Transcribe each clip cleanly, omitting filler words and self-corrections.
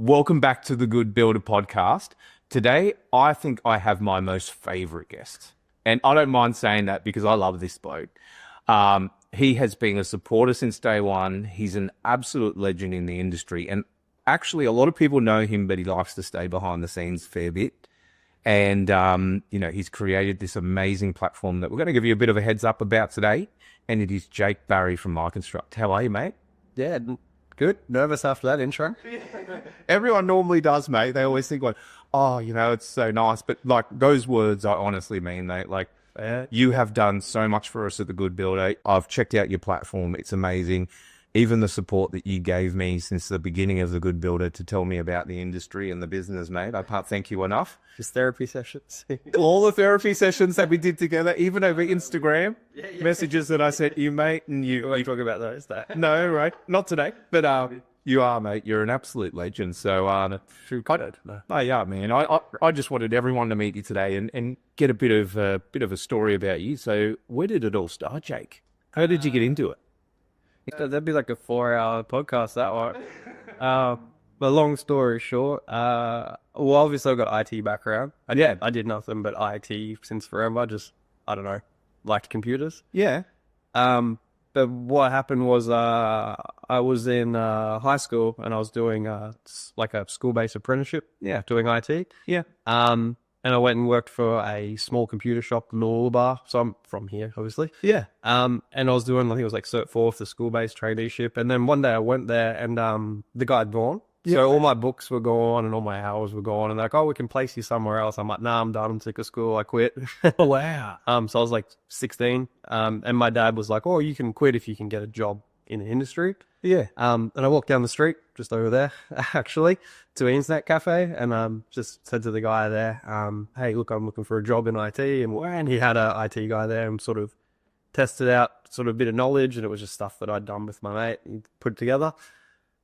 Welcome back to the Good Builder podcast. Today, I think I have my most favorite guest. And I don't mind saying that because I love this bloke. He has been a supporter since day one. He's an absolute legend in the industry. And actually, a lot of people know him, but he likes to stay behind the scenes a fair bit. And, he's created this amazing platform that we're going to give you a bit of a heads up about today. And it is Jake Barry from MyConstruct. How are you, mate? Yeah, good. Nervous after that intro. Everyone normally does, mate. They always think like, oh, it's so nice. But like those words, I honestly mean, mate. Like you have done so much for us at the Good Builder. I've checked out your platform. It's amazing. Even the support that you gave me since the beginning of the Good Builder to tell me about the industry and the business, mate. I can't thank you enough. Just therapy sessions. All the therapy sessions that we did together, even over Instagram, messages that I sent you, mate. And you talk about those. No, right? Not today. But you are, mate. You're an absolute legend. So, yeah, man. I just wanted everyone to meet you today and get a bit of a story about you. So, where did it all start, Jake? How did you get into it? That'd be like a 4-hour podcast, that one. But long story short, obviously I've got IT background. I did nothing but IT since forever. I don't know, liked computers. Yeah. But what happened was I was in high school and I was doing like a school-based apprenticeship. Yeah. Doing IT. Yeah. And I went and worked for a small computer shop in Bar. So I'm from here, obviously. Yeah. And I was doing, I think it was like Cert 4, the school-based traineeship. And then one day I went there and the guy had gone. Yeah. So all my books were gone and all my hours were gone. And they're like, oh, we can place you somewhere else. I'm like, nah, I'm done. I'm sick of school. I quit. Wow. So I was like 16. And my dad was like, oh, you can quit if you can get a job in the industry. Yeah. And I walked down the street just over there, actually, to an internet cafe, and just said to the guy there, hey, look, I'm looking for a job in IT. And he had a IT guy there and sort of tested out sort of a bit of knowledge, and it was just stuff that I'd done with my mate. He put it together.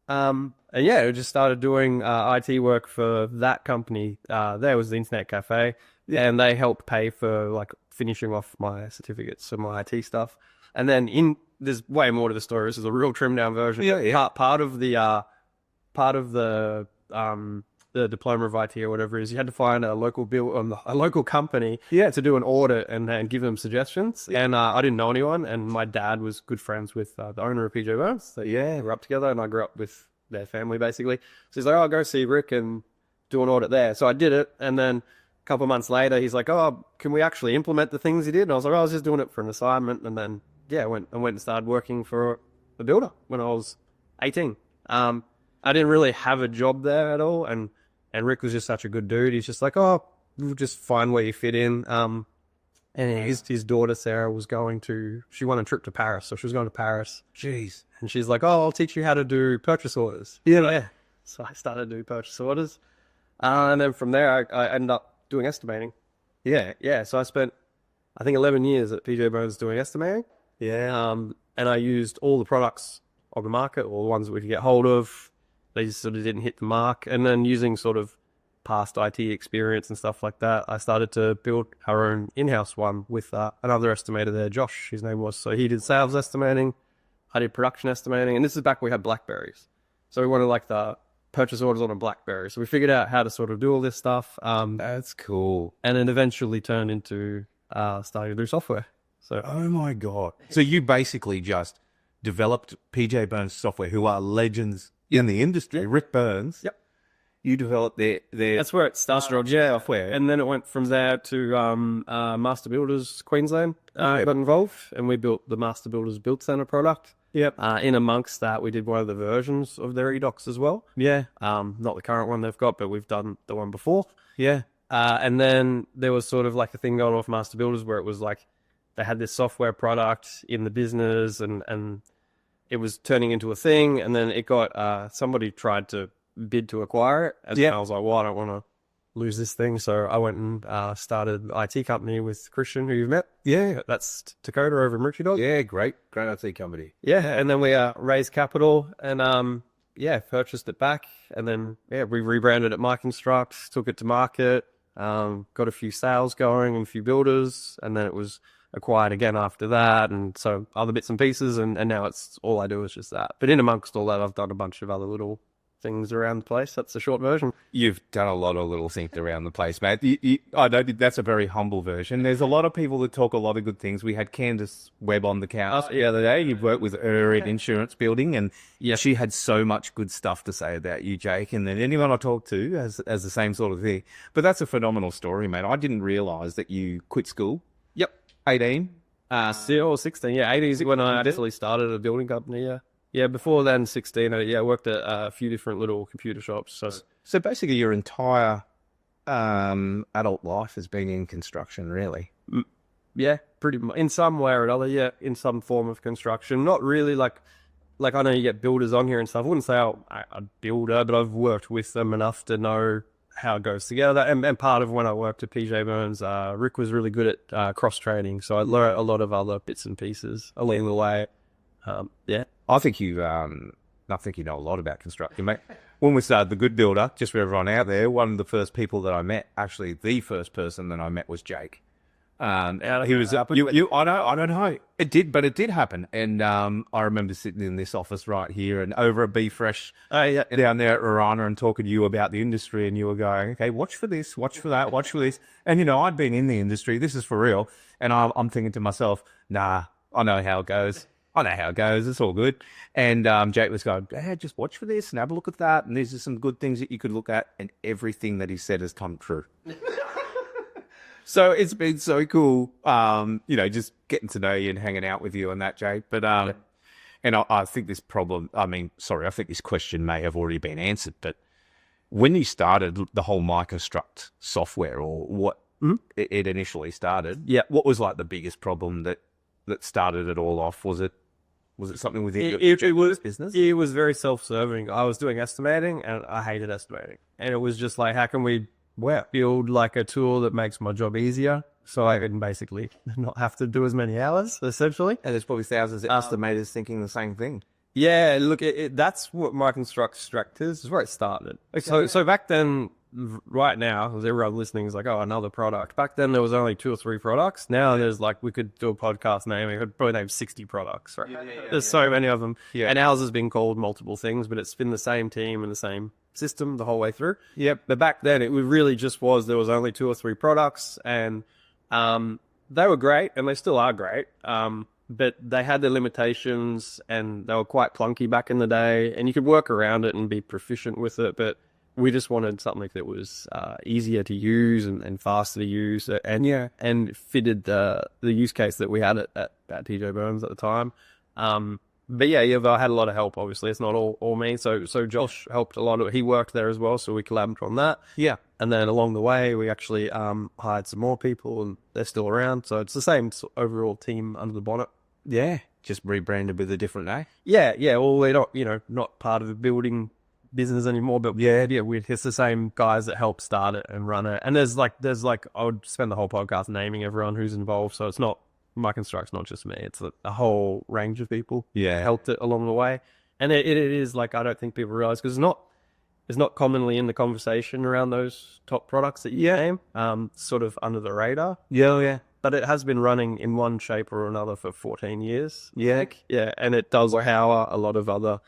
And yeah, I just started doing IT work for that company. There was the internet cafe, and they helped pay for like finishing off my certificates and my IT stuff. And then there's way more to the story. This is a real trimmed down version. Yeah. Part of the diploma of IT or whatever it is, you had to find a local company to do an audit and give them suggestions. And I didn't know anyone, and my dad was good friends with the owner of PJ Burns. So we grew up together, and I grew up with their family basically. So he's like, oh, I'll go see Rick and do an audit there. So I did it, and then a couple of months later, he's like, oh, can we actually implement the things he did? And I was like, oh, I was just doing it for an assignment. And then I went and started working for a builder when I was 18. I didn't really have a job there at all, and Rick was just such a good dude. He's just like, oh, we'll just find where you fit in. And his daughter Sarah she won a trip to Paris, so she was going to Paris. Jeez. And she's like, oh, I'll teach you how to do purchase orders. Yeah. So I started doing purchase orders, and then from there I ended up doing estimating. Yeah. So I spent, I think, 11 years at PJ Burns doing estimating. Yeah. And I used all the products on the market, all the ones that we could get hold of. They just sort of didn't hit the mark. And then using sort of past IT experience and stuff like that, I started to build our own in-house one with another estimator there, Josh, his name was. So he did sales estimating, I did production estimating, and this is back when we had Blackberries. So we wanted like the purchase orders on a Blackberry. So we figured out how to sort of do all this stuff. That's cool. And it eventually turned into starting to do software. So, oh my God. So you basically just developed PJ Burns software, who are legends in the industry. Rick Burns. Yep. You developed their That's where it started. Software. And then it went from there to Master Builders Queensland got involved, and we built the Master Builders Build Center product. Yep. In amongst that, we did one of the versions of their eDocs as well. Yeah. Not the current one they've got, but we've done the one before. Yeah. And then there was sort of like a thing going on with Master Builders where it was like they had this software product in the business, and it was turning into a thing. And then it got somebody tried to bid to acquire it. And I was like, well, I don't want to lose this thing. So I went and started an IT company with Christian, who you've met. Yeah. That's Dakota over in Richie Dog. Yeah, great IT company. Yeah, and then we raised capital and purchased it back. And then we rebranded it MyConstruct, took it to market, got a few sales going and a few builders, and then it was acquired again after that, and so other bits and pieces, and now it's all I do is just that. But in amongst all that, I've done a bunch of other little things around the place. That's the short version. You've done a lot of little things around the place, mate. I know that's a very humble version. There's a lot of people that talk a lot of good things. We had Candace Webb on the couch the other day. You've worked with her in insurance building, and she had so much good stuff to say about you, Jake. And then anyone I talk to has the same sort of thing. But that's a phenomenal story, mate. I didn't realise that you quit school. Yep. 18? Still 16. Yeah, 80 is when I actually started a building company. Yeah. Yeah, before then, 16, I worked at a few different little computer shops. So basically your entire adult life has been in construction, really? Yeah, pretty much. In some way or another, yeah, in some form of construction. Not really like I know you get builders on here and stuff. I wouldn't say I'm a builder, but I've worked with them enough to know how it goes together. And part of when I worked at PJ Burns, Rick was really good at cross-training. So I learned a lot of other bits and pieces along the way. Yeah. I think you know a lot about construction, mate. When we started The Good Builder, just for everyone out there, one of the first people that I met, actually the first person that I met was Jake. He was up. I don't know. It did happen. And I remember sitting in this office right here and over a Be Fresh down there at Rarana and talking to you about the industry, and you were going, okay, watch for this, watch for that, watch for this. And I'd been in the industry. This is for real. And I'm thinking to myself, nah, I know how it goes. It's all good. And Jake was going, hey, just watch for this and have a look at that. And these are some good things that you could look at. And everything that he said has come true. So it's been so cool, just getting to know you and hanging out with you and that, Jake. But, and I think I think this question may have already been answered. But when you started the whole MyConstruct software, or what it initially started, what was like the biggest problem that started it all off? Was it something within your business? It was very self-serving. I was doing estimating, and I hated estimating. And it was just like, how can we build like a tool that makes my job easier so I can basically not have to do as many hours, essentially? And there's probably thousands of estimators thinking the same thing. Yeah, look, that's what MyConstruct is. It's where it started. Okay. So back then, right now, because everyone listening is like, oh, another product. Back then, there was only 2 or 3 products. Now there's like, we could do a podcast name. We could probably name 60 products, right? There's so many of them. Yeah. And ours has been called multiple things, but it's been the same team and the same system the whole way through. Yep. But back then, it really just was, there was only 2 or 3 products, and they were great, and they still are great. But they had their limitations, and they were quite clunky back in the day, and you could work around it and be proficient with it, but we just wanted something that was easier to use and faster to use, and fitted the use case that we had at TJ Burns at the time. But I had a lot of help. Obviously, it's not all me. So Josh helped a lot. He worked there as well, so we collaborated on that. Yeah, and then along the way, we actually hired some more people, and they're still around. So it's the same overall team under the bonnet. Yeah, just rebranded with a different name. Yeah. Well, we're not not part of the building business anymore, but it's the same guys that help start it and run it. And there's like I would spend the whole podcast naming everyone who's involved. So it's not MyConstruct's not just me; it's a whole range of people. Yeah, helped it along the way, and it is like, I don't think people realize, because it's not commonly in the conversation around those top products that you name. Sort of under the radar. Yeah. But it has been running in one shape or another for 14 years. Yeah, and it does power a lot of other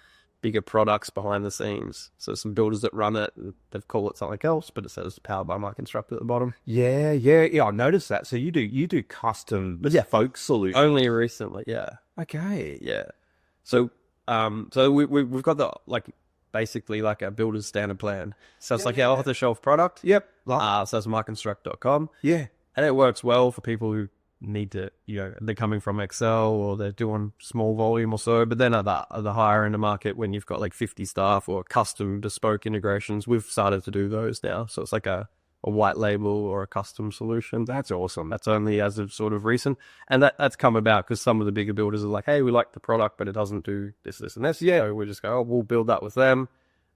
bigger products behind the scenes. So some builders that run it, they call it something else, but it says powered by MyConstruct at the bottom. Yeah. I noticed that. So you do custom folk solutions. Only recently, yeah. Okay. Yeah. So we've got the basically like a builder's standard plan. So it's our off-the-shelf product. Yep. So it's myconstruct.com. Yeah. And it works well for people who need to, they're coming from Excel or they're doing small volume or so. But then at the higher end of market, when you've got like 50 staff or custom bespoke integrations, we've started to do those now. So it's like a white label or a custom solution. That's awesome. That's only as of sort of recent. And that's come about because some of the bigger builders are like, hey, we like the product, but it doesn't do this, and this. Yeah. So we just go, we'll build that with them.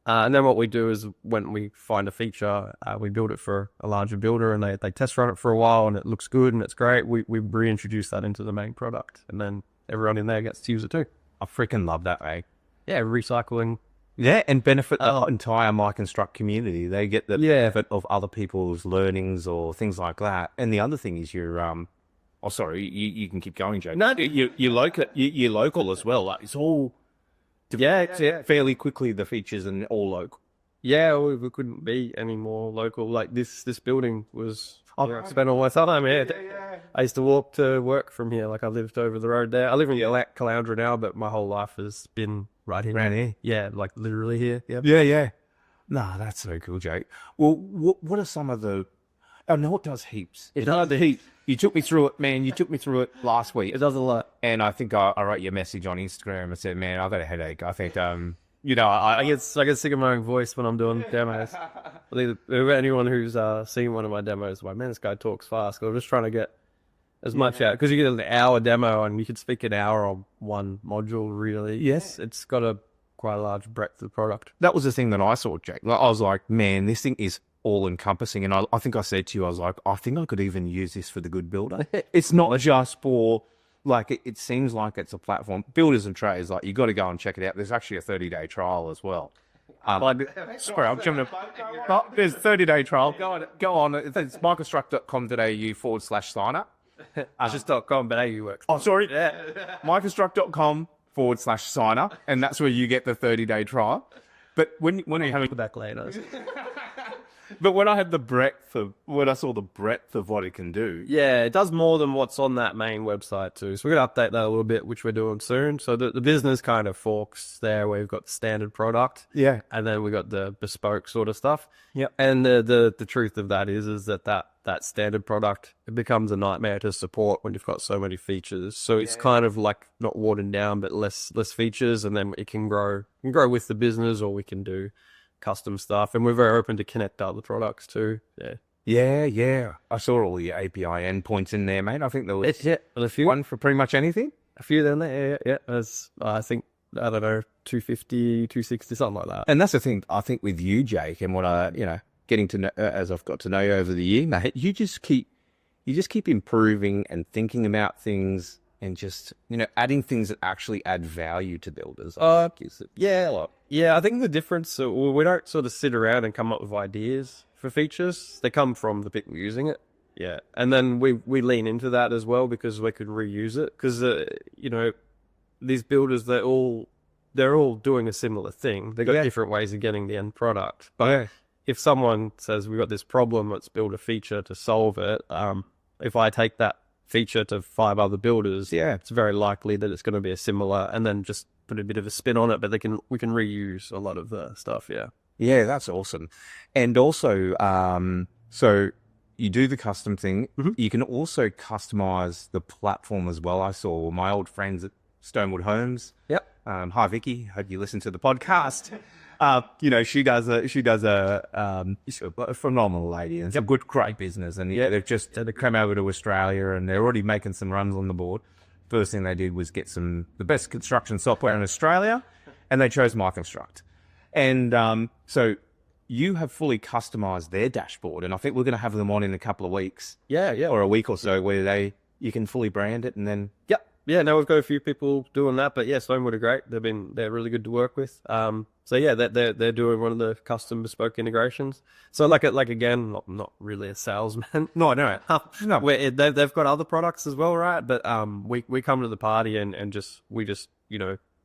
And then what we do is when we find a feature, we build it for a larger builder, and they test run it for a while, and it looks good and it's great. We reintroduce that into the main product, and then everyone in there gets to use it too. I freaking love that, mate. Yeah, recycling. Yeah, and benefit the entire MyConstruct community. They get the benefit of other people's learnings or things like that. And the other thing is you can keep going, Joe. No, you're local as well. Like, it's all Yeah. fairly quickly the features and all local. Yeah, we couldn't be any more local. Like this building was. I spent all my time here. I used to walk to work from here. Like I lived over the road there. I live in Caloundra now, but my whole life has been right here. Around here? Yeah, like literally here. Yeah. Yeah. Nah, that's so cool, Jake. Well, what are some of the... I know it does heaps. It does. The heat. You took me through it, man. You took me through it last week. It does a lot. And I think I wrote you a message on Instagram and said, man, I've got a headache. I think, I get sick of my own voice when I'm doing demos. Anyone who's seen one of my demos, like, man, this guy talks fast. I'm just trying to get as much out, because you get an hour demo and you can speak an hour on one module. Really, Yes. it's got quite a large breadth of product. that was the thing that I saw, Jake. Like, I was like, man, this thing is all encompassing. And I think I said to you, I was like, I think I could even use this for the good builder. It's not just for, like, it seems like it's a platform. Builders and trades, like, you got to go and check it out. There's actually a 30-day trial as well. Sorry, I'm jumping. There's a 30-day trial. Go on. It's myconstruct.com.au/sign-up. Just .com.au works. Oh, sorry. myconstruct.com/sign-up, and that's where you get the 30-day trial. But when you having Back later. But when I had when I saw the breadth of what it can do. Yeah, it does more than what's on that main website too. So we're going to update that a little bit, which we're doing soon. So the business kind of forks there, where we've got the standard product. Yeah. And then we got the bespoke sort of stuff. Yeah. And the truth of that is that standard product, it becomes a nightmare to support when you've got so many features. So it's kind of like not watered down, but less features, and then it can grow with the business, or we can do custom stuff, and we're very open to connect other products too. Yeah. I saw all the API endpoints in there, mate. I think there was a few. one for pretty much anything. A few down there, yeah. There's, I think, I don't know, 250, 260, something like that. And that's the thing, I think, with you, Jake, and what getting to know, as I've got to know you over the year, mate, you just keep improving and thinking about things, and just, adding things that actually add value to builders. I think the difference, we don't sort of sit around and come up with ideas for features. They come from the people using it. Yeah. And then we lean into that as well, because we could reuse it. Because, these builders, they're all doing a similar thing. They've got different ways of getting the end product. But if someone says, we've got this problem, let's build a feature to solve it. If I take that feature to 5 other builders, it's very likely that it's going to be a similar, and then just put a bit of a spin on it, but we can reuse a lot of the stuff. Yeah, that's awesome. And also, so you do the custom thing. You can also customize the platform as well. I saw my old friends at Stonewood Homes. Hi Vicky, hope you listen to the podcast. She does a phenomenal lady, and it's a great business. And they've come over to Australia, and they're already making some runs on the board. First thing they did was get the best construction software in Australia, and they chose MyConstruct. And so you have fully customized their dashboard, and I think we're going to have them on in a couple of weeks, or a week or so, where you can fully brand it, and then now we've got a few people doing that, but Stonewood are great. They're really good to work with. They're doing one of the custom bespoke integrations. So like again, not really a salesman. No. Where they've got other products as well, right? But we come to the party and we just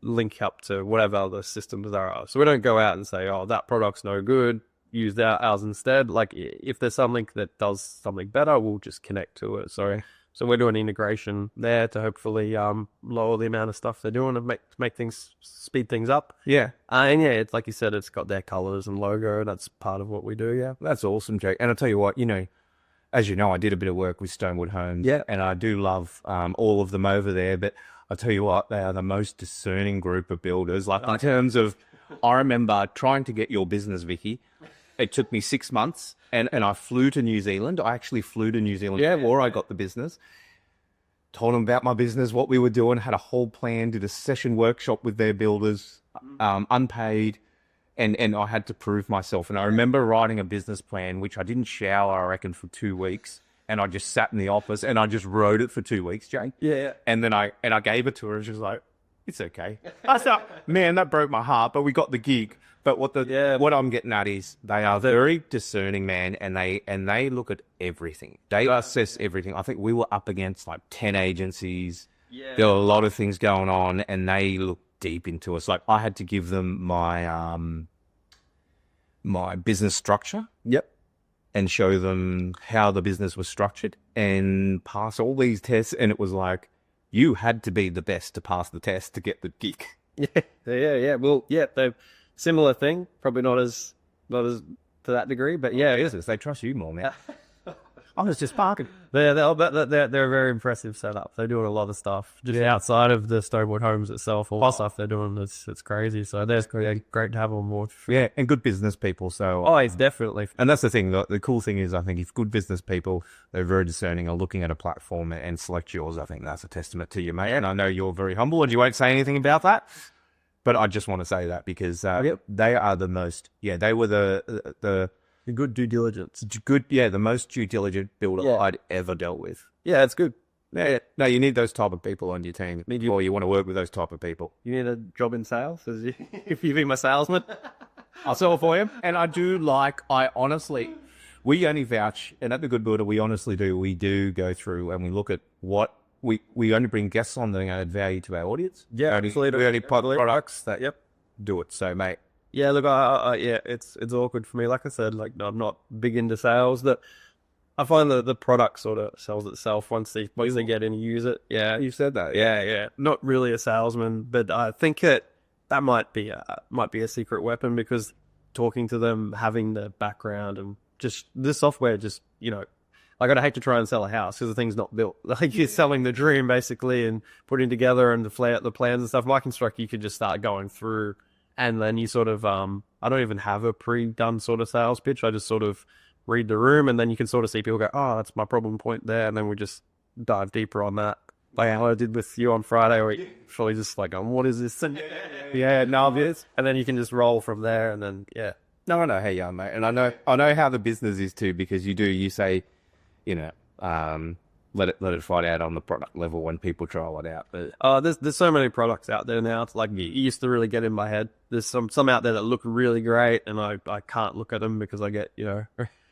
link up to whatever other systems there are. So we don't go out and say, oh, that product's no good, use ours instead. Like, if there's something that does something better, we'll just connect to it. So we're doing integration there to hopefully lower the amount of stuff they're doing and make things, speed things up. It's like you said, it's got their colors and logo. That's part of what we do. That's awesome, Jake. And I'll tell you what, as you know, I did a bit of work with Stonewood Homes. And I do love all of them over there. But I'll tell you what, they are the most discerning group of builders. Like, in terms of, I remember trying to get your business, Vicky. It took me 6 months, and I flew to New Zealand. I actually flew to New Zealand before I got the business. Told them about my business, what we were doing, had a whole plan, did a session workshop with their builders, unpaid, and I had to prove myself. And I remember writing a business plan, which I didn't shower, I reckon, for 2 weeks. And I just sat in the office and I just wrote it for 2 weeks, Jake. And then I gave it to her, and she was like, it's okay. I thought, man, that broke my heart, but we got the gig. But what I'm getting at is they are very discerning, man, and they look at everything. They assess everything. I think we were up against like 10 agencies. There were a lot of things going on, and they look deep into us. Like I had to give them my my business structure. Yep. And show them how the business was structured and pass all these tests. And it was like, you had to be the best to pass the test to get the gig. Yeah. Well, yeah, they're similar thing. Probably not as to that degree, but yeah, it is. They trust you more, man. I was just parking. They're a very impressive setup. They're doing a lot of stuff just outside of the Stonewood Homes itself. All the stuff they're doing, it's crazy. So there's great to have on board. Yeah, and good business people. So it's definitely. And that's the thing. The cool thing is, I think if good business people, they're very discerning, are looking at a platform and select yours, I think that's a testament to you, mate. And I know you're very humble and you won't say anything about that. But I just want to say that because they are the most. Yeah, they were the good due diligence. The most due diligent builder I'd ever dealt with. Yeah, it's good. Yeah, no, you need those type of people on your team. Or you want to work with those type of people. You need a job in sales? If you be my salesman. I'll sell for you. And I honestly, we only vouch, and at The Good Builder, we honestly do. We do go through and we look at what we only bring guests on that add value to our audience. Yeah, we only put products that do it. So, mate. Yeah, look, it's awkward for me. Like I said, like I'm not big into sales. That I find that the product sort of sells itself once they get in and use it. Yeah, you said that. Yeah. Not really a salesman, but I think that might be a secret weapon because talking to them, having the background, and just this software, just like I'd hate to try and sell a house because the thing's not built. Like you're selling the dream basically and putting together and the plans and stuff. MyConstruct, you could just start going through. And then you sort of, I don't even have a pre-done sort of sales pitch. I just sort of read the room and then you can sort of see people go, oh, that's my problem point there. And then we just dive deeper on that. Like how I did with you on Friday, where you probably just like, what is this? And and then you can just roll from there and then, No, I know how you are, mate. And I know how the business is too, because you say, let it fight out on the product level when people trial it out. But there's so many products out there now. It's like it used to really get in my head. There's some out there that look really great, and I can't look at them because I get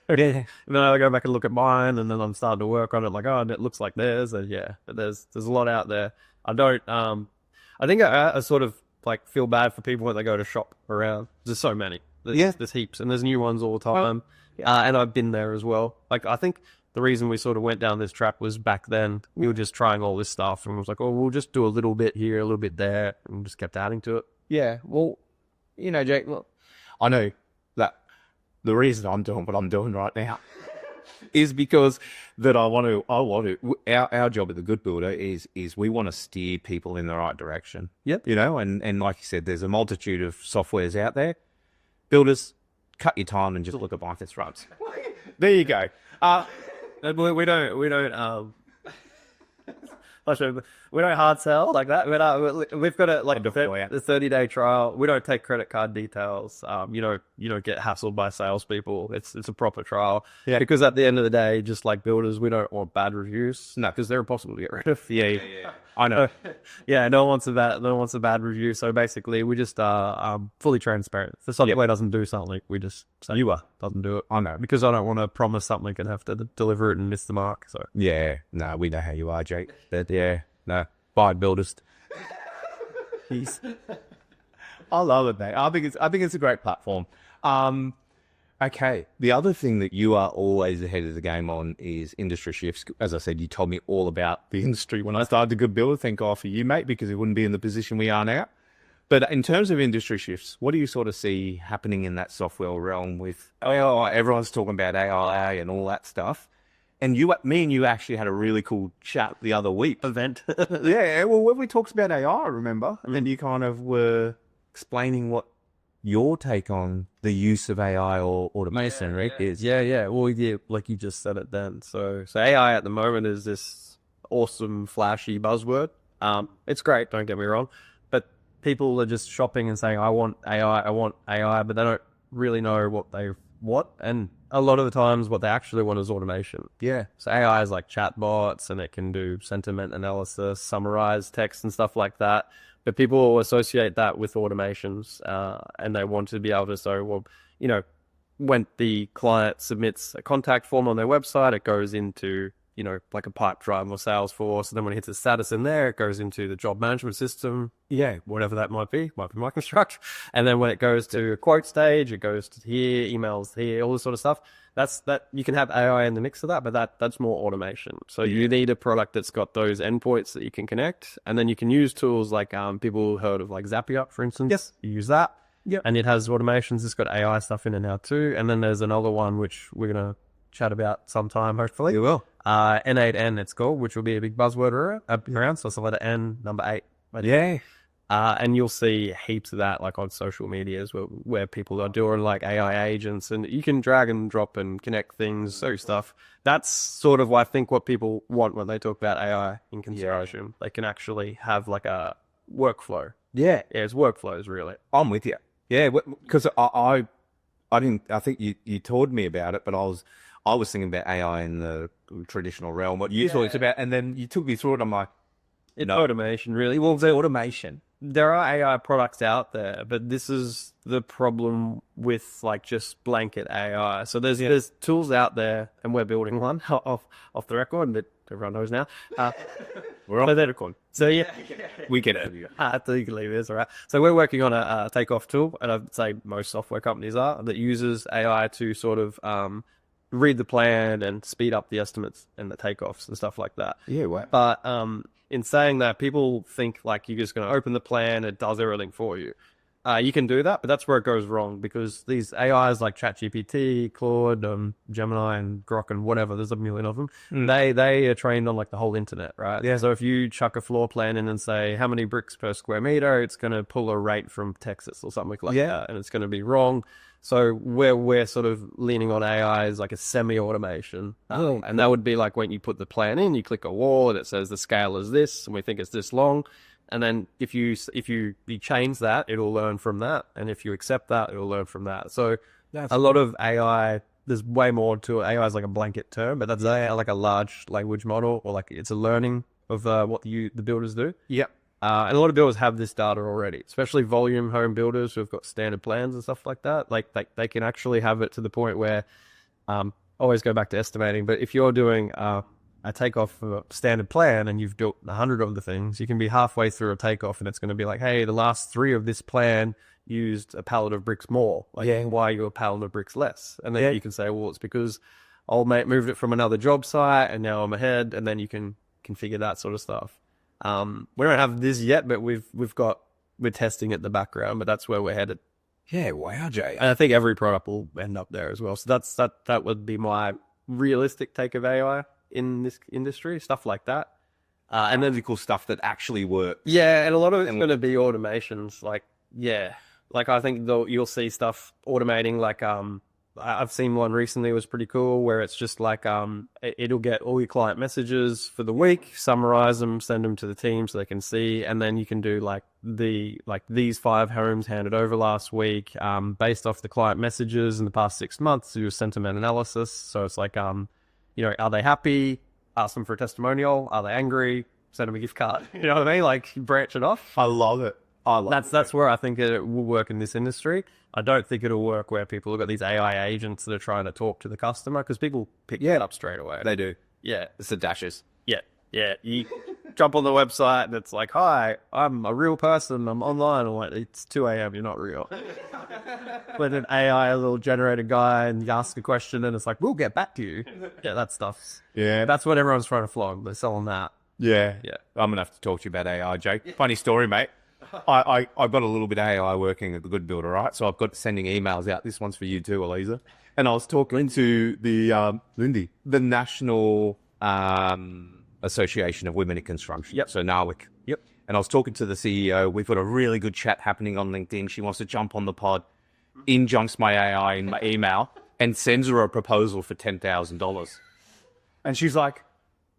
and then I go back and look at mine, and then I'm starting to work on it. Like, oh, it looks like theirs. And but there's a lot out there. I don't. I think I sort of like feel bad for people when they go to shop around. There's so many. There's heaps, and there's new ones all the time. And I've been there as well. Like I think. The reason we sort of went down this track was back then we were just trying all this stuff and it was like, oh, we'll just do a little bit here, a little bit there, and just kept adding to it. Yeah, well, Jake, look, I know that the reason I'm doing what I'm doing right now is because that I want to. Our job at The Good Builder is we want to steer people in the right direction. Yep. And like you said, there's a multitude of softwares out there. Builders, cut your time and just look at MyConstruct. There you go. We don't hard sell like that. We've got a the 30-day trial. We don't take credit card details. You don't get hassled by salespeople. It's a proper trial. Yeah. Because at the end of the day, just like builders, we don't want bad reviews. No, because they're impossible to get rid of. Yeah. I know. No one wants a bad review. So basically, we just are fully transparent. If the software doesn't do something, we just say doesn't do it. I know, because I don't want to promise something and have to deliver it and miss the mark. So no, we know how you are, Jake. But no, buy builders. I love it, mate. I think it's a great platform. Okay. The other thing that you are always ahead of the game on is industry shifts. As I said, you told me all about the industry when I started The Good Builder. Thank God for you, mate, because we wouldn't be in the position we are now. But in terms of industry shifts, what do you sort of see happening in that software realm with everyone's talking about AI and all that stuff? And me and you actually had a really cool chat the other week. Event. Well, when we talked about AI, remember? And then you kind of were explaining what your take on the use of AI or automation is. Yeah. Well, like you just said it then. So AI at the moment is this awesome, flashy buzzword. It's great, don't get me wrong. But people are just shopping and saying, I want AI, but they don't really know what they want. And a lot of the times what they actually want is automation. Yeah. So AI is like chatbots, and it can do sentiment analysis, summarize text and stuff like that. But people associate that with automations, and they want to be able to say, well, when the client submits a contact form on their website, it goes into like a Pipedrive or Salesforce. And then when it hits a status in there, it goes into the job management system. Yeah, whatever that might be MyConstruct. And then when it goes to a quote stage, it goes to here, emails here, all this sort of stuff. That you can have AI in the mix of that, but that's more automation. So you need a product that's got those endpoints that you can connect, and then you can use tools like people heard of like Zapier, for instance. Yes. You use that. Yeah. And it has automations. It's got AI stuff in it now too. And then there's another one which we're gonna chat about sometime, hopefully. You will. N8N it's called, which will be a big buzzword around. So it's the letter N, number 8. Yeah. And you'll see heaps of that like on social medias where people are doing like AI agents, and you can drag and drop and connect things, so stuff. That's sort of, I think, what people want when they talk about AI in construction. They can actually have like a workflow. Yeah, it's workflows really. I'm with you. Yeah, because I think you told me about it, but I was thinking about AI in the traditional realm, what you talked about, and then you took me through it. I'm like, it's automation, really. Well, the automation. There are AI products out there, but this is the problem with like just blanket AI. So there's tools out there, and we're building one off the record that everyone knows now. We're on the record. So yeah, we get it. You can leave this, all right. So we're working on a takeoff tool, and I'd say most software companies are, that uses AI to sort of read the plan and speed up the estimates and the takeoffs and stuff like that. Yeah, wow. But in saying that, people think like you're just going to open the plan, it does everything for you. You can do that, but that's where it goes wrong, because these AIs like ChatGPT, Claude, Gemini, and Grok, and whatever, there's a million of them. They are trained on like the whole internet, right? Yeah. So if you chuck a floor plan in and say how many bricks per square meter, it's going to pull a rate from Texas or something like that, and it's going to be wrong. So where we're sort of leaning on AI is like a semi-automation. And that would be like when you put the plan in, you click a wall and it says the scale is this, and we think it's this long. And then if you change that, it'll learn from that. And if you accept that, it'll learn from that. So a lot of AI, there's way more to it. AI is like a blanket term, but that's like a large language model, or like it's a learning of what the builders do. Yep. And a lot of builders have this data already, especially volume home builders who've got standard plans and stuff like that. Like they can actually have it to the point where, always go back to estimating, but if you're doing a takeoff of a standard plan and you've built 100 of the things, you can be halfway through a takeoff and it's going to be like, hey, the last 3 of this plan used a pallet of bricks more. Like, why are you a pallet of bricks less? And then you can say, well, it's because old mate moved it from another job site and now I'm ahead, and then you can configure that sort of stuff. We don't have this yet, but we're testing it in the background, but that's where we're headed. Yeah, wow, Jay. And I think every product will end up there as well. So that would be my realistic take of AI in this industry, stuff like that. And then the cool stuff that actually works. Yeah, and a lot of it's going to be automations. Like I think you'll see stuff automating. Like I've seen one recently, it was pretty cool, where it's just like it'll get all your client messages for the week, summarize them, send them to the team so they can see, and then you can do like these 5 homes handed over last week, based off the client messages in the past 6 months, do a sentiment analysis. So it's like are they happy? Ask them for a testimonial. Are they angry? Send them a gift card. You know what I mean? Like, branch it off. I love it. That's where I think it will work in this industry. I don't think it'll work where people have got these AI agents that are trying to talk to the customer, because people pick that up straight away. They do. Yeah. It's the dashes. Yeah. You jump on the website and it's like, hi, I'm a real person. I'm online. I'm like, it's 2 a.m. You're not real. But an AI, a little generated guy, and you ask a question and it's like, we'll get back to you. Yeah, that stuff. Yeah. That's what everyone's trying to flog. They're selling that. Yeah. I'm going to have to talk to you about AI, Jake. Funny story, mate. I've got a little bit of AI working at the Good Builder, right? So I've got sending emails out. This one's for you too, Eliza. And I was talking to the Lindy, the National Association of Women in Construction. Yep. So NAWIC. Yep. And I was talking to the CEO. We've got a really good chat happening on LinkedIn. She wants to jump on the pod, injuncts my AI in my email, and sends her a proposal for $10,000. And she's like,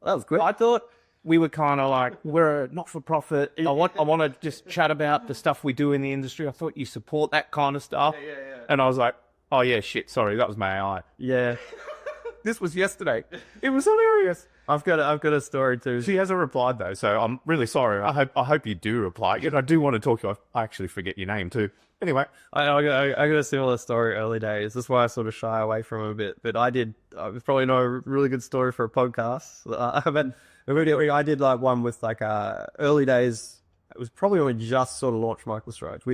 that was quick. I thought we were kind of like, we're a not-for-profit. I want to just chat about the stuff we do in the industry. I thought you support that kind of stuff. Yeah. And I was like, oh, yeah, shit, sorry, that was my AI. Yeah. This was yesterday. It was hilarious. I've got a story too. She hasn't replied though, so I'm really sorry. I hope you do reply. I do want to talk to you. I actually forget your name too. Anyway, I got a similar story early days. That's why I sort of shy away from it a bit. But it's probably not a really good story for a podcast. But I did like one with like early days. It was probably when we just sort of launched MyConstruct.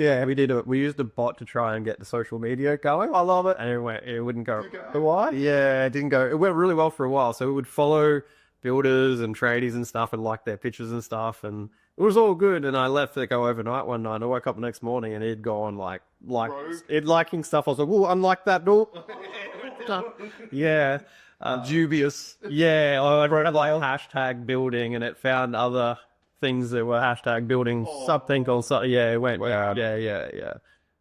We used a bot to try and get the social media going. I love it. And it wouldn't go. Why? Yeah, it didn't go. It went really well for a while. So it would follow builders and tradies and stuff and like their pictures and stuff. And it was all good. And I left it go overnight one night. I woke up the next morning and he'd gone like it liking stuff. I was like, oh, unlike that. No. Yeah. dubious. Yeah. I wrote like hashtag building and it found other things that were hashtag building something or something. Yeah, it went. Wow. Yeah.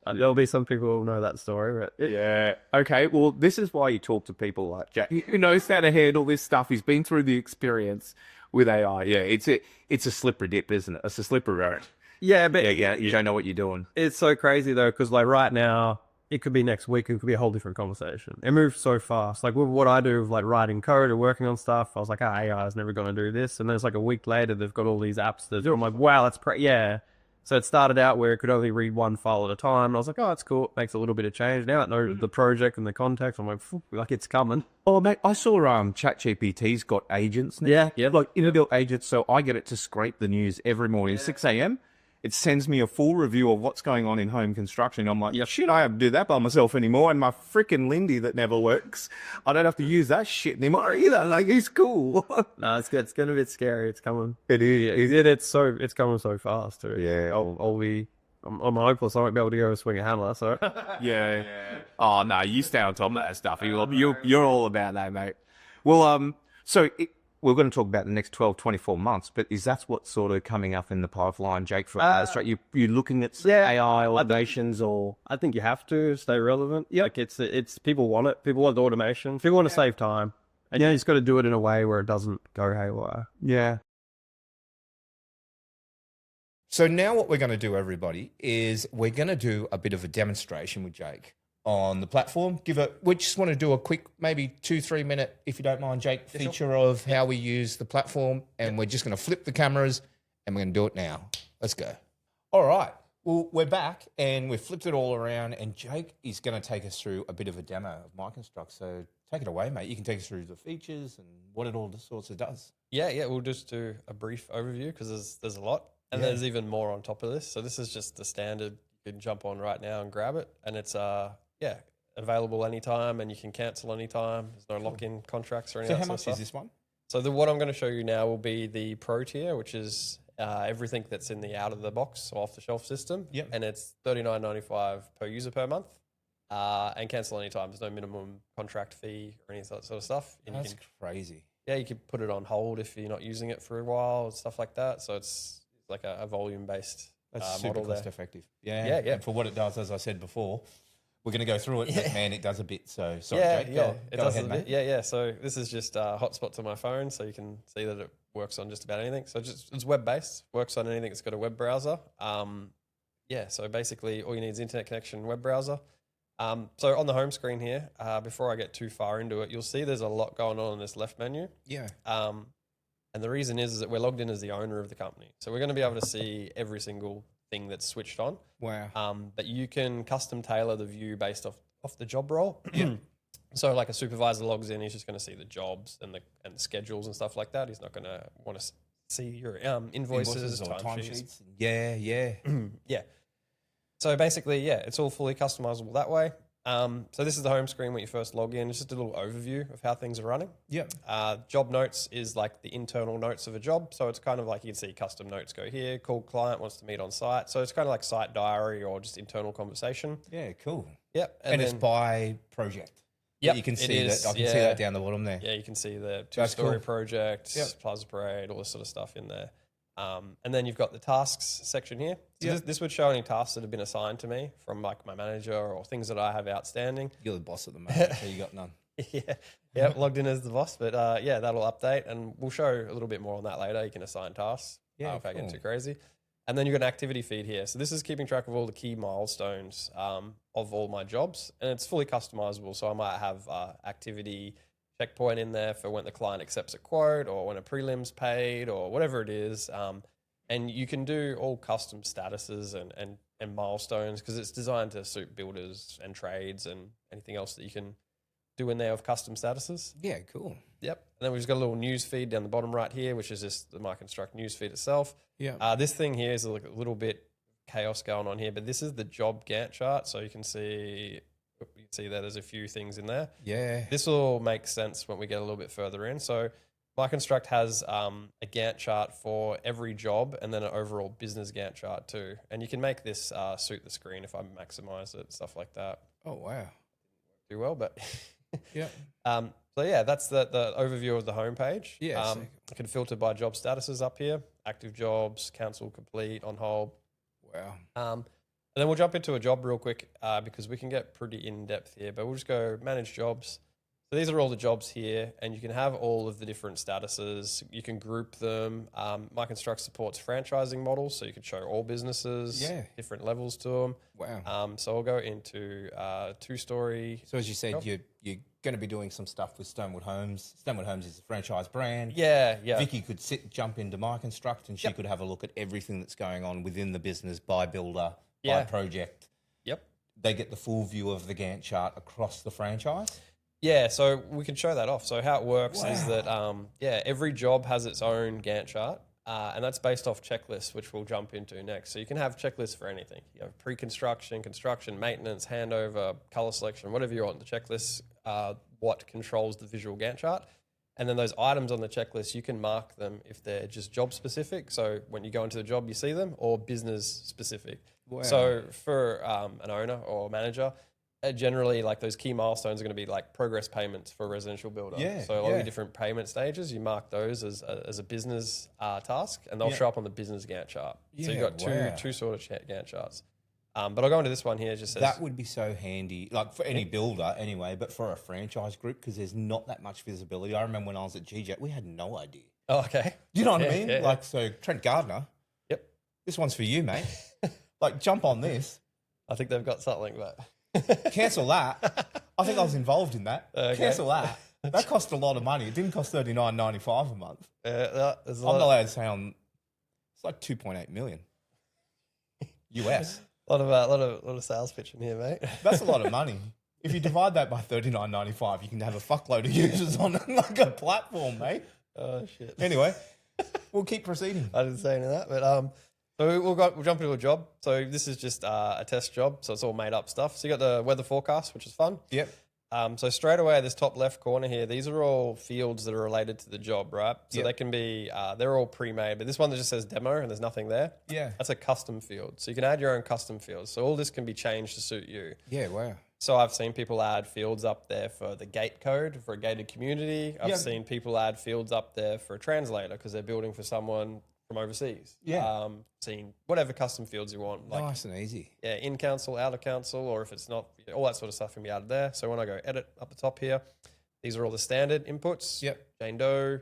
There'll be some people who know that story. But Yeah. Okay. Well, this is why you talk to people like Jack, who knows how to handle this stuff. He's been through the experience with AI. Yeah. It's a slippery dip, isn't it? It's a slippery road. yeah, but Yeah. You don't know what you're doing. it's so crazy though, because like right now, it could be next week, it could be a whole different conversation. It moves so fast. Like with what I do with like writing code or working on stuff, I was like, AI is never going to do this. And then it's like a week later, they've got all these apps that do. I'm like, wow, that's yeah. So it started out where it could only read one file at a time. And I was like, oh, that's cool. It makes a little bit of change. Now it knows the project and the context. I'm like it's coming. Oh, mate, I saw ChatGPT's got agents now. Yeah. Like inbuilt agents. So I get it to scrape the news every morning at 6 a.m. It sends me a full review of what's going on in home construction. I'm like, shit, I have to do that by myself anymore. And my freaking Lindy that never works, I don't have to use that shit anymore either. Like, he's cool. No, it's good. It's getting a bit scary. It's coming. It is. It's coming so fast too. Yeah. I'm hopeless. I won't be able to go swing a handler. So Yeah. Oh, no, you stay on top of that stuff. You're all about that, mate. Well, we're going to talk about the next 12, 24 months, but is that what's sort of coming up in the pipeline, Jake, for you looking at AI automations or? I think you have to stay relevant. Yeah, like it's people want it. People want automation. People want to save time, and you just got to do it in a way where it doesn't go haywire. Yeah. So now what we're going to do, everybody, is we're going to do a bit of a demonstration with Jake on the platform. We just want to do a quick, maybe 2-3 minute, if you don't mind, Jake, feature of how we use the platform. And we're just going to flip the cameras and we're going to do it now. Let's go. All right. Well, we're back and we've flipped it all around and Jake is going to take us through a bit of a demo of MyConstruct. So take it away, mate. You can take us through the features and what it all sorts of does. Yeah. We'll just do a brief overview because there's a lot. And there's even more on top of this. So this is just the standard. You can jump on right now and grab it. And it's available anytime and you can cancel anytime. There's no lock-in contracts or anything. So how much is this one? So what I'm going to show you now will be the Pro tier, which is everything that's in the out-of-the-box or off-the-shelf system. Yep. And it's $39.95 per user per month. And cancel anytime. There's no minimum contract fee or any of that sort of stuff. And That's crazy. Yeah, you can put it on hold if you're not using it for a while and stuff like that. So it's like a volume-based That's super model cost there. effective. Yeah. Yeah. And for what it does, as I said before, we're going to go through it, but man, it does a bit. So sorry, Jake. It Go does ahead, a mate. bit. Yeah. So this is just a hotspot to my phone, so you can see that it works on just about anything. So it's web-based, works on anything that's got a web browser. So basically all you need is internet connection, web browser. So on the home screen here, before I get too far into it, you'll see there's a lot going on in this left menu. Yeah. And the reason is that we're logged in as the owner of the company. So we're going to be able to see every single thing that's switched on. Wow. But you can custom tailor the view based off the job role. So like a supervisor logs in, he's just going to see the jobs and the schedules and stuff like that. He's not going to want to see your invoices or timesheets. Yeah. Yeah. So basically, it's all fully customizable that way. So this is the home screen when you first log in. It's just a little overview of how things are running. Yep. Job notes is like the internal notes of a job. So it's kind of like you can see custom notes go here. Call client wants to meet on site. So it's kind of like site diary or just internal conversation. Yeah, cool. Yep. And it's by project. Yep, You can see it is, that. I can see that down the bottom there. Yeah, you can see the That's two-story cool. project, Plaza Parade, all this sort of stuff in there. And then you've got the tasks section here. So this would show any tasks that have been assigned to me from like my manager or things that I have outstanding. You're the boss at the moment, so you got none. Logged in as the boss. But that'll update and we'll show a little bit more on that later. You can assign tasks if I get too crazy. And then you've got an activity feed here. So this is keeping track of all the key milestones of all my jobs. And it's fully customizable. So I might have activity checkpoint in there for when the client accepts a quote or when a prelim's paid or whatever it is. And you can do all custom statuses and milestones because it's designed to suit builders and trades and anything else that you can do in there of custom statuses. Yeah, cool. Yep. And then we've just got a little news feed down the bottom right here, which is just the MyConstruct news feed itself. Yeah. This thing here is a little bit chaos going on here, but this is the job Gantt chart. So you can see that there's a few things in there. Yeah. This will make sense when we get a little bit further in. So MyConstruct has a Gantt chart for every job and then an overall business Gantt chart too. And you can make this suit the screen if I maximize it, stuff like that. Oh, wow. Do well, but Yeah. so yeah, that's the overview of the homepage. Yeah, I can filter by job statuses up here: active jobs, cancel, complete, on hold. Wow. And then we'll jump into a job real quick because we can get pretty in depth here. But we'll just go manage jobs. So these are all the jobs here, and you can have all of the different statuses. You can group them. MyConstruct supports franchising models, so you can show all businesses, different levels to them. Wow. So I'll go into two-story. So as you said, you're going to be doing some stuff with Stonewood Homes. Stonewood Homes is a franchise brand. Yeah. Vicky could jump into MyConstruct, and she could have a look at everything that's going on within the business by builder, by project. Yep. They get the full view of the Gantt chart across the franchise. Yeah, so we can show that off. So how it works is that, every job has its own Gantt chart, and that's based off checklists, which we'll jump into next. So you can have checklists for anything. You have pre-construction, construction, maintenance, handover, color selection, whatever you want. The checklists, what controls the visual Gantt chart. And then those items on the checklist, you can mark them if they're just job specific. So when you go into the job, you see them, or business specific. Wow. So for an owner or manager, generally, like those key milestones are going to be like progress payments for a residential builder. Yeah, So a lot of different payment stages, you mark those as a business task, and they'll show up on the business Gantt chart. So you've got two sort of Gantt charts. But I'll go into this one here. It just says that would be so handy, like for any builder anyway, but for a franchise group because there's not that much visibility. I remember when I was at GJet, we had no idea. Oh, okay. Do you know what I mean? Yeah. Like, so Trent Gardner. Yep. This one's for you, mate. Like, jump on this. I think they've got something, but Cancel that. I think I was involved in that. Okay. Cancel that. That cost a lot of money. It didn't cost $39.95 a month. there's I'm not allowed to say it's like 2.8 million US. a lot of sales pitching here, mate. That's a lot of money. If you divide that by $39.95, you can have a fuckload of users on like a platform, mate. Oh shit. Anyway, we'll keep proceeding. I didn't say any of that, but so we'll jump into a job. So this is just a test job, so it's all made up stuff. So you got the weather forecast, which is fun. Yep. So straight away, this top left corner here, these are all fields that are related to the job, right? So they can be, they're all pre-made, but this one that just says demo and there's nothing there. Yeah. That's a custom field. So you can add your own custom fields. So all this can be changed to suit you. Yeah, wow. So I've seen people add fields up there for the gate code for a gated community. I've Yeah. seen people add fields up there for a translator because they're building for someone from overseas. Yeah. Seen whatever custom fields you want. Like, Nice and easy. yeah, in council, out of council, or if it's not, all that sort of stuff can be added there. So when I go edit up the top here, these are all the standard inputs. Yep. Jane Doe,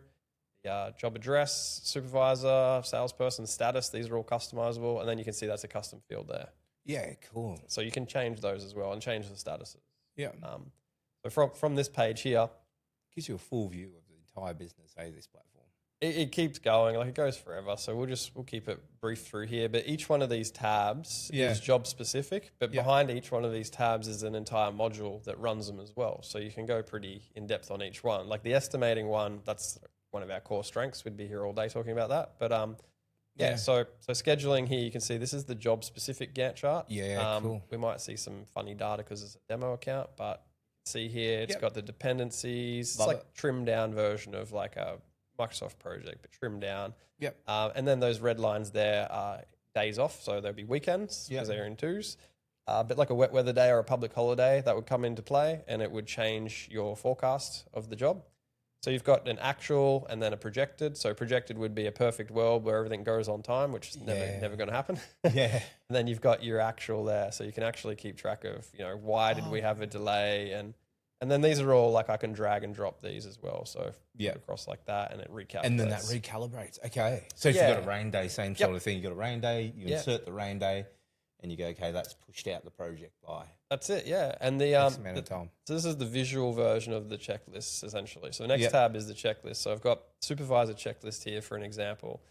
the job address, supervisor, salesperson status. These are all customizable. And then you can see that's a custom field there. Yeah, cool. So you can change those as well and change the statuses. Yeah. So from this page here, Gives you a full view of the entire business, this platform. it keeps going, like it goes forever. So we'll keep it brief through here. But each one of these tabs is job specific. But behind each one of these tabs is an entire module that runs them as well. So you can go pretty in depth on each one. Like the estimating one, that's one of our core strengths. We'd be here all day talking about that. But so scheduling here, you can see this is the job specific Gantt chart. Yeah, cool. We might see some funny data because it's a demo account, but see here, it's got the dependencies. Love it's like it. trimmed down version of like a Microsoft project, but trimmed down. Yep. And then those red lines there are days off, so there'll be weekends because they're in twos. But like a wet weather day or a public holiday, that would come into play and it would change your forecast of the job. So you've got an actual and then a projected. So projected would be a perfect world where everything goes on time, which is never going to happen. Yeah. And then you've got your actual there, so you can actually keep track of, why did we have a delay, and then these are all like I can drag and drop these as well. So across like that, and it recalculates. And then that recalibrates. Okay. So if you've got a rain day, same sort of thing. You've got a rain day, you insert the rain day, and you go, okay, that's pushed out the project by That's it, yeah. And the X amount of time. so this is the visual version of the checklist essentially. So the next Yep. tab is the checklist. So I've got supervisor checklist here for an example.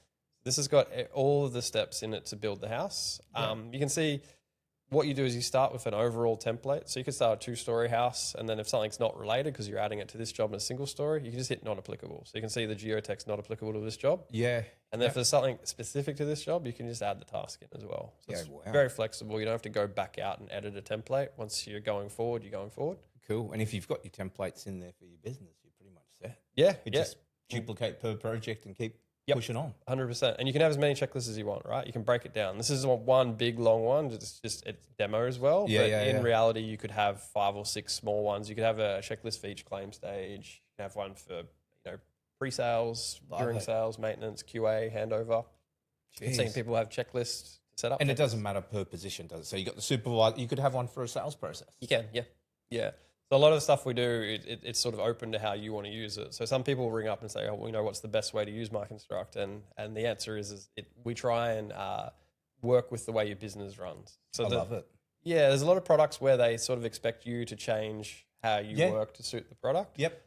This has got all of the steps in it to build the house. You can see what you do is you start with an overall template. So you could start a 2-story house, and then if something's not related because you're adding it to this job in a single story, you can just hit not applicable. So you can see the geotext not applicable to this job. Yeah. And then if there's something specific to this job, you can just add the task in as well. So Yeah, it's wow. very flexible. You don't have to go back out and edit a template. Once you're going forward, you're going forward. Cool. And if you've got your templates in there for your business, you're pretty much set. Yeah, You yeah. just duplicate per project and keep pushing on. 100%. And you can have as many checklists as you want, right? You can break it down. This is one big long one. It's demo as well. Yeah, but yeah, in yeah. reality, you could have 5 or 6 small ones. You could have a checklist for each claim stage. You can have one for pre-sales, during Lovely. sales, maintenance, QA, handover. I've seen Jeez. people have checklists set up. And it doesn't matter per position, does it? So you got the supervisor. You could have one for a sales process. You can, yeah. Yeah. So a lot of the stuff we do, it's sort of open to how you want to use it. So some people ring up and say, oh, what's the best way to use MyConstruct? And the answer is we try and work with the way your business runs. So I love it. Yeah, there's a lot of products where they sort of expect you to change how you Yeah. work to suit the product. Yep.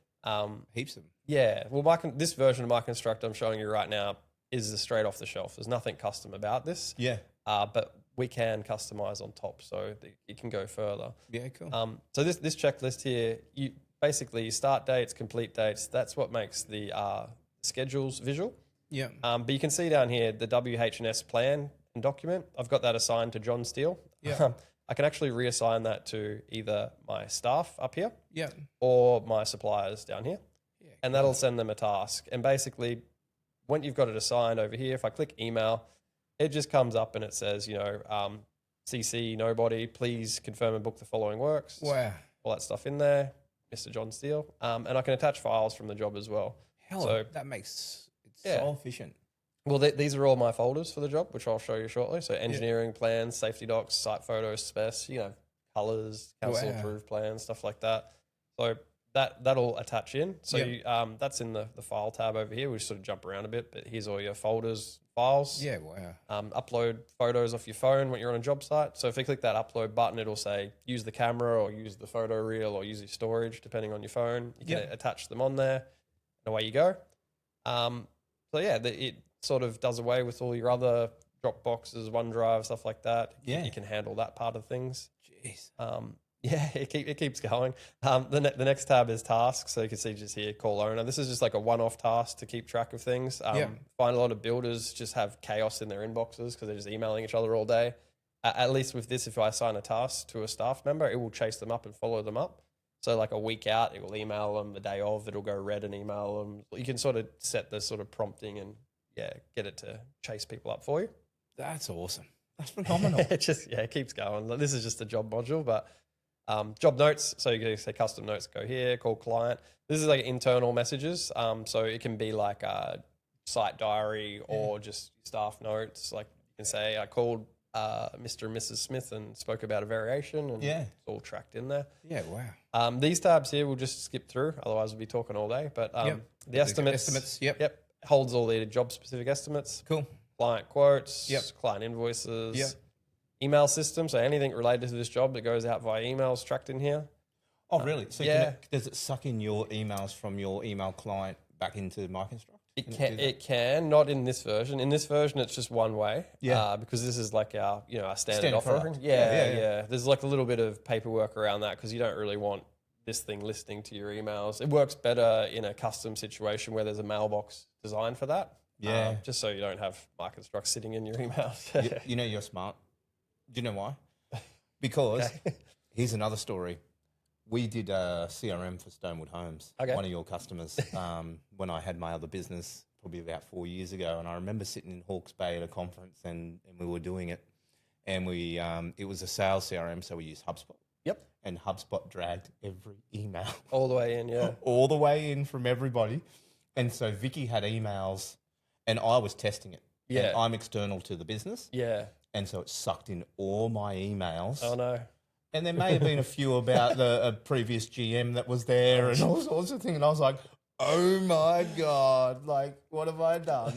Heaps of them. Yeah. Well, this version of MyConstruct I'm showing you right now is the straight off the shelf. There's nothing custom about this. Yeah. But we can customize on top, so it can go further. Yeah, cool. So this checklist here, you basically start dates, complete dates. That's what makes the schedules visual. yeah. But you can see down here the WH&S plan and document. I've got that assigned to John Steele. Yeah. I can actually reassign that to either my staff up here Yeah. or my suppliers down here, Yeah. and that'll send them a task. And basically, when you've got it assigned over here, if I click email, it just comes up and it says, CC nobody, please confirm and book the following works. Wow. All that stuff in there, Mr. John Steele. And I can attach files from the job as well. Hell, So- that makes it Yeah. so efficient. Well, these are all my folders for the job, which I'll show you shortly. So engineering plans, safety docs, site photos, specs, colors, council Wow. approved plans, stuff like that. So that'll attach in. So Yep. that's in the file tab over here. We sort of jump around a bit, but here's all your folders, files. Yeah, wow. Upload photos off your phone when you're on a job site. So if you click that upload button, it'll say use the camera or use the photo reel or use your storage, depending on your phone. You can Yep. attach them on there, and away you go. It sort of does away with all your other Dropboxes, OneDrive, stuff like that. Yeah. You can handle that part of things. Jeez. It keeps going. The next tab is tasks. So you can see just here, call owner. This is just like a one-off task to keep track of things. Find a lot of builders just have chaos in their inboxes because they're just emailing each other all day. At least with this, if I assign a task to a staff member, it will chase them up and follow them up. So like a week out, it will email them. The day of, it'll go red and email them. You can sort of set the sort of prompting and get it to chase people up for you. That's awesome. That's phenomenal. It keeps going. Like, this is just a job module, but job notes. So you can say custom notes go here, call client. This is like internal messages. So it can be like a site diary or just staff notes. Like you can say, I called Mr. and Mrs. Smith and spoke about a variation, and it's all tracked in there. Yeah, wow. These tabs here we'll just skip through, otherwise we'll be talking all day. But the estimates, Yep. holds all the job specific estimates. Cool. Client quotes, Yep. client invoices, Yep. email system. So anything related to this job that goes out via emails tracked in here. Oh, really? So yeah. does it suck in your emails from your email client back into MyConstruct? It can, not in this version. In this version, it's just one way. Yeah. Because this is like our standard Standard offering. product. Yeah. There's like a little bit of paperwork around that because you don't really want this thing listening to your emails. It works better in a custom situation where there's a mailbox designed for that. Yeah. Just so you don't have MyConstruct sitting in your emails. You know you're smart. Do you know why? Because here's another story. We did a CRM for Stonewood Homes, one of your customers, when I had my other business probably about 4 years ago. And I remember sitting in Hawke's Bay at a conference and we were doing it. And it was a sales CRM, so we used HubSpot. Yep. And HubSpot dragged every email. All the way in, yeah. All the way in from everybody. And so Vicky had emails and I was testing it. Yeah. And I'm external to the business. Yeah. And so it sucked in all my emails. Oh, no. And there may have been a few about a previous GM that was there and all sorts of things. And I was like, oh my God, like, what have I done?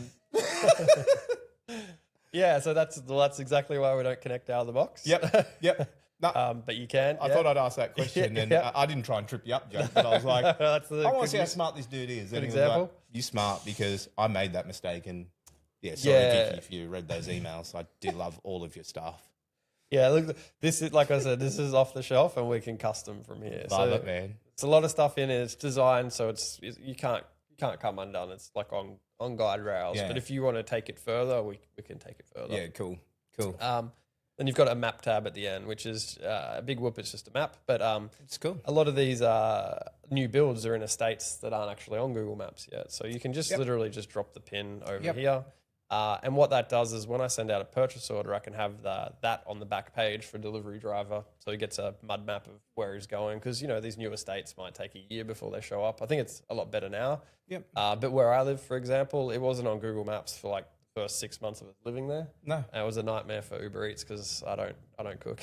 Yeah, so that's exactly why we don't connect out of the box. Yep. No, But you can. I thought I'd ask that question, and Yeah. I didn't try and trip you up, Jake, but I was like, That's the I want good to see how use- smart this dude is. And good he was like, example. you smart because I made that mistake, and sorry, Yeah. Vicky, if you read those emails. I do love all of your stuff. Yeah, look, this is like I said, this is off the shelf, and we can custom from here. Love it, man. It's a lot of stuff in it. It's designed so you can't come undone. It's like on guide rails. Yeah. But if you want to take it further, we can take it further. Yeah, cool. Then you've got a map tab at the end, which is a big whoop. It's just a map. But It's cool. a lot of these new builds are in estates that aren't actually on Google Maps yet. So you can just literally just drop the pin over here. And what that does is when I send out a purchase order, I can have that on the back page for a delivery driver. So he gets a mud map of where he's going. Because, these new estates might take a year before they show up. I think it's a lot better now. Yep. But where I live, for example, it wasn't on Google Maps for like the first 6 months of living there. No. And it was a nightmare for Uber Eats because I don't cook.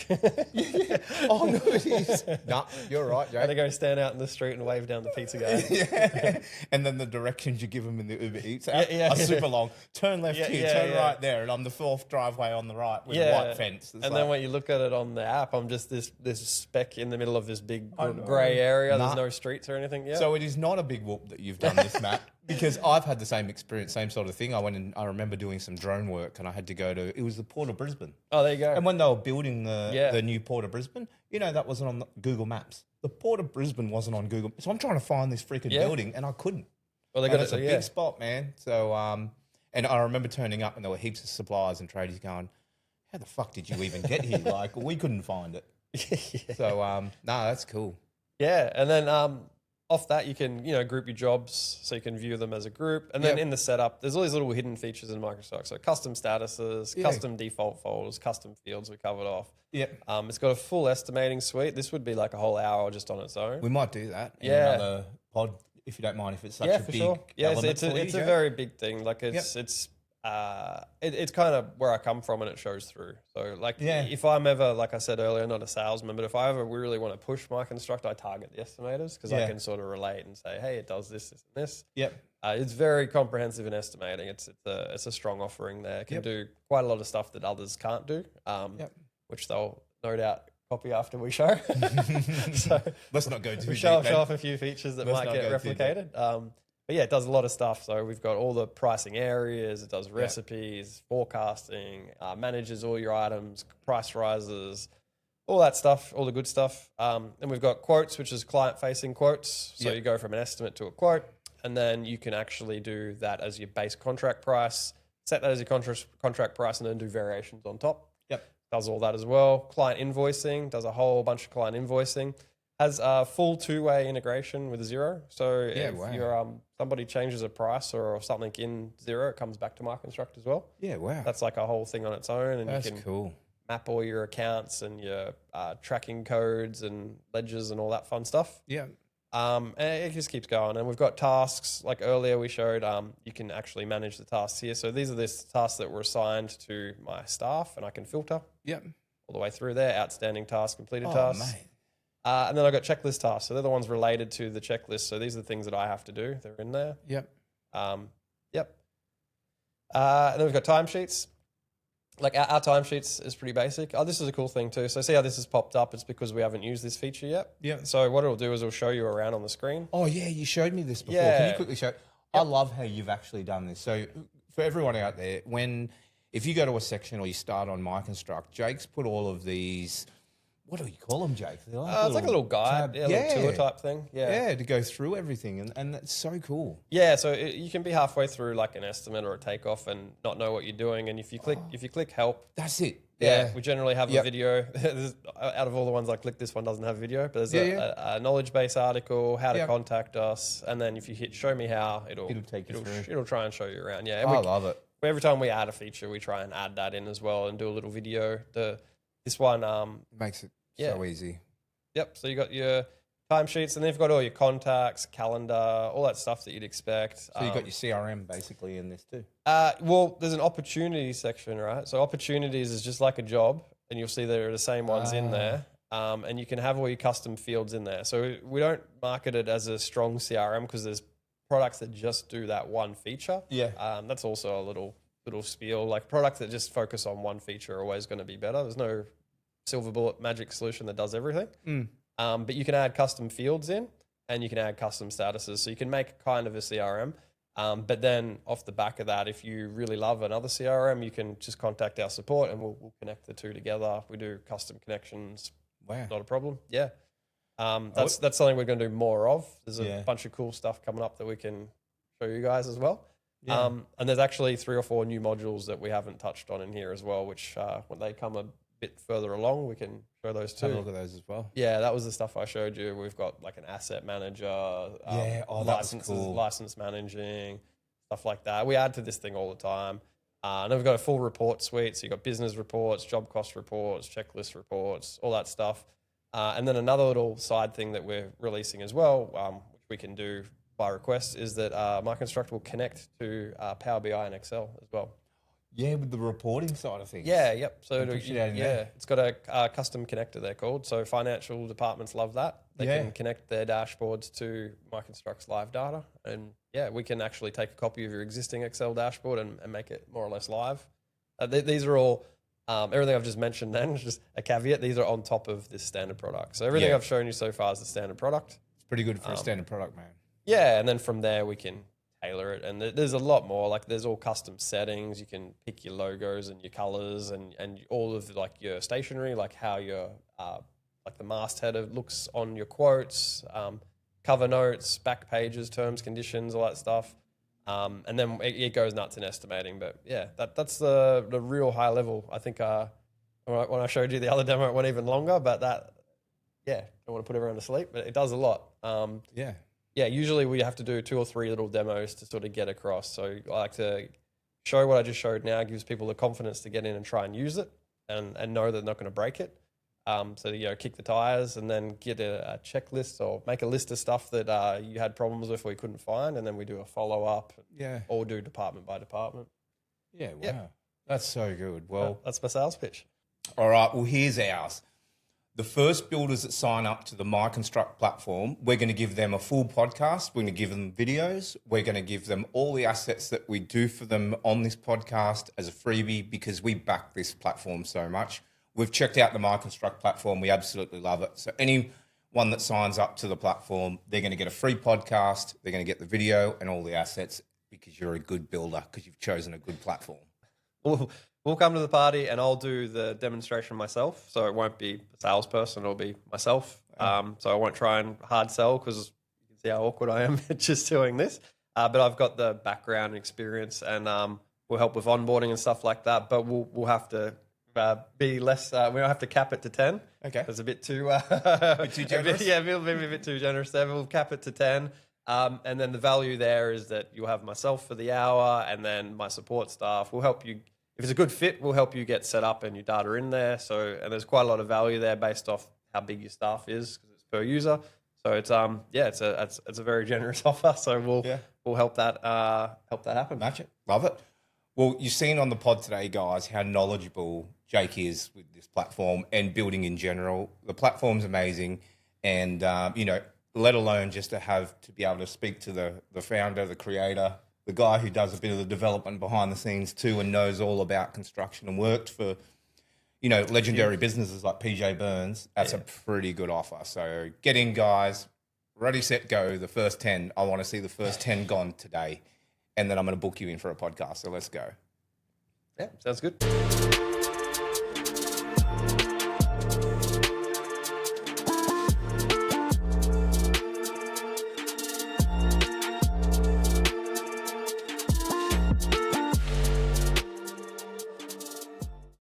Oh, no, it is. No, you're right, I had to Jake. go stand out in the street and wave down the pizza guy. Yeah. And then the directions you give them in the Uber Eats app Yeah. are super long. Turn left here, turn yeah. right there, and I'm the fourth driveway on the right with a white fence. It's And like, then when you look at it on the app, I'm just this speck in the middle of this big grey area. Nah. There's no streets or anything. Yeah. So it is not a big whoop that you've done this map because I've had the same experience, same sort of thing. I remember doing some drone work and I had to go to, it was the Port of Brisbane. oh, there you go. And when they were building the Yeah. new Port of Brisbane, that wasn't on the Google Maps. The Port of Brisbane wasn't on Google. So I'm trying to find this freaking building and I couldn't. well, they And got it's it. a big spot, man. So, and I remember turning up and there were heaps of suppliers and tradies going, how the fuck did you even get here? Like, we couldn't find it. So, that's cool. Yeah, and then off that you can group your jobs so you can view them as a group, and then in the setup there's all these little hidden features in MyConstruct. So custom statuses, custom default folders, custom fields we covered off. Yep. It's got a full estimating suite. This would be like a whole hour just on its own. We might do that in Yeah. another pod, if you don't mind, if it's such Yeah, a for big sure. Yeah, element it's for you, a Joe. very big thing. Like it's kind of where I come from, and it shows through. So if I'm ever, like I said earlier, not a salesman, but if I ever really want to push MyConstruct, I target the estimators because I can sort of relate and say, hey, it does this, this, and this. Yep. It's very comprehensive in estimating. It's a strong offering there. It can do quite a lot of stuff that others can't do, which they'll no doubt copy after we show. So Let's not go too we deep, show mate. off a few features that Let's might not get go too deep. replicated. But yeah, it does a lot of stuff. So we've got all the pricing areas, it does recipes, forecasting, manages all your items, price rises, all that stuff, all the good stuff. And we've got quotes, which is client-facing quotes. So you go from an estimate to a quote, and then you can actually do that as your base contract price, set that as your contract price, and then do variations on top. Yep. Does all that as well. Client invoicing, does a whole bunch of client invoicing. Has a full two-way integration with Xero. So if you're, somebody changes a price or something in Xero, it comes back to MyConstruct as well. Yeah, wow. That's like a whole thing on its own. And That's you can cool. map all your accounts and your tracking codes and ledgers and all that fun stuff. Yeah. And it just keeps going. And we've got tasks. Like earlier we showed, you can actually manage the tasks here. So these are the tasks that were assigned to my staff, and I can filter Yep. all the way through there. Outstanding tasks, completed Oh, tasks. mate. And then I've got checklist tasks. So they're the ones related to the checklist. So these are the things that I have to do. They're in there. Yep. Yep. And then we've got timesheets. Like our timesheets is pretty basic. Oh, this is a cool thing too. So see how this has popped up? It's because we haven't used this feature yet. Yeah. So what it'll do is it'll show you around on the screen. Oh, yeah, you showed me this before. Can Yeah. you quickly show? I love how you've actually done this. So for everyone out there, if you go to a section or you start on MyConstruct, Jake's put all of these, what do you call them, Jake? They're It's like a little guide, tab- little tour type thing. Yeah, to go through everything. And that's so cool. Yeah, so you can be halfway through like an estimate or a takeoff and not know what you're doing. And if you click help, That's it. yeah, we generally have a Yep. video. Out of all the ones I clicked, this one doesn't have video, but there's Yeah, a knowledge base article, how to Yep. contact us, and then if you hit show me how, it'll take you through. It'll try and show you around. Yeah, and I love it. every time we add a feature, we try and add that in as well and do a little video. This one, It makes it so easy. yep. So you got your timesheets, and then you've got all your contacts, calendar, all that stuff that you'd expect. So you've got your CRM basically in this too. Well, there's an opportunity section, right? So opportunities is just like a job, and you'll see there are the same ones in there. And you can have all your custom fields in there. So we don't market it as a strong CRM because there's products that just do that one feature. Yeah. That's also a little little spiel. Like products that just focus on one feature are always going to be better. There's no silver bullet magic solution that does everything. But you can add custom fields in, and you can add custom statuses. So you can make kind of a CRM. But then off the back of that, if you really love another CRM, you can just contact our support and we'll connect the two together. We do custom connections. Wow. Not a problem. Yeah. That's something we're going to do more of. There's a bunch of cool stuff coming up that we can show you guys as well. Yeah. And there's actually 3 or 4 new modules that we haven't touched on in here as well, which when they come a bit further along, we can show those too. Have a look at those as well. Yeah, that was the stuff I showed you. We've got like an asset manager, license managing, stuff like that. We add to this thing all the time. And then we've got a full report suite. So you've got business reports, job cost reports, checklist reports, all that stuff. And then another little side thing that we're releasing as well, which we can do by request, is that MyConstruct will connect to Power BI and Excel as well. Yeah, with the reporting side of things. Yeah, yep. So there. it's got a custom connector they're called. So financial departments love that. They can connect their dashboards to MyConstruct's live data. And yeah, we can actually take a copy of your existing Excel dashboard and make it more or less live. These are all, everything I've just mentioned then, is just a caveat. These are on top of this standard product. So everything I've shown you so far is the standard product. It's pretty good for a standard product, man. Yeah, and then from there we can tailor it, and there's a lot more. Like there's all custom settings. You can pick your logos and your colors and all of like your stationery, like how your like the masthead looks on your quotes, cover notes, back pages, terms, conditions, all that stuff. And then it goes nuts in estimating. But yeah, that's the real high level. I think when I showed you the other demo, it went even longer. But that, yeah, don't want to put everyone to sleep, but it does a lot. Yeah, usually we have to do 2 or 3 little demos to sort of get across. So I like to show what I just showed now, gives people the confidence to get in and try and use it and know they're not going to break it. So, kick the tires and then get a checklist or make a list of stuff that you had problems with or you couldn't find. And then we do a follow-up. Yeah. Or do department by department. Yeah, wow. Yeah. That's so good. Well, that's my sales pitch. All right, well, here's ours. The first builders that sign up to the MyConstruct platform, we're going to give them a full podcast. We're going to give them videos. We're going to give them all the assets that we do for them on this podcast as a freebie because we back this platform so much. We've checked out the MyConstruct platform. We absolutely love it. So anyone that signs up to the platform, they're going to get a free podcast. They're going to get the video and all the assets because you're a good builder, because you've chosen a good platform. We'll come to the party and I'll do the demonstration myself. So it won't be a salesperson, it'll be myself. So I won't try and hard sell because you can see how awkward I am just doing this. But I've got the background and experience and we'll help with onboarding and stuff like that. But we'll have to be less, we don't have to cap it to 10. Okay. It's a bit too, too generous? maybe a bit too generous there. We'll cap it to 10. And then the value there is that you'll have myself for the hour and then my support staff will help you. If it's a good fit, we'll help you get set up and your data in there. So, and there's quite a lot of value there based off how big your staff is because it's per user. So it's it's a very generous offer. So we'll help that happen. Match it, love it. Well, you've seen on the pod today, guys, how knowledgeable Jake is with this platform and building in general. The platform's amazing, and let alone just to be able to speak to the founder, the creator, the guy who does a bit of the development behind the scenes too and knows all about construction and worked for, legendary businesses like PJ Burns. That's a pretty good offer. So get in, guys. Ready, set, go. The first 10. I want to see the first 10 gone today. And then I'm going to book you in for a podcast. So let's go. Yeah, sounds good.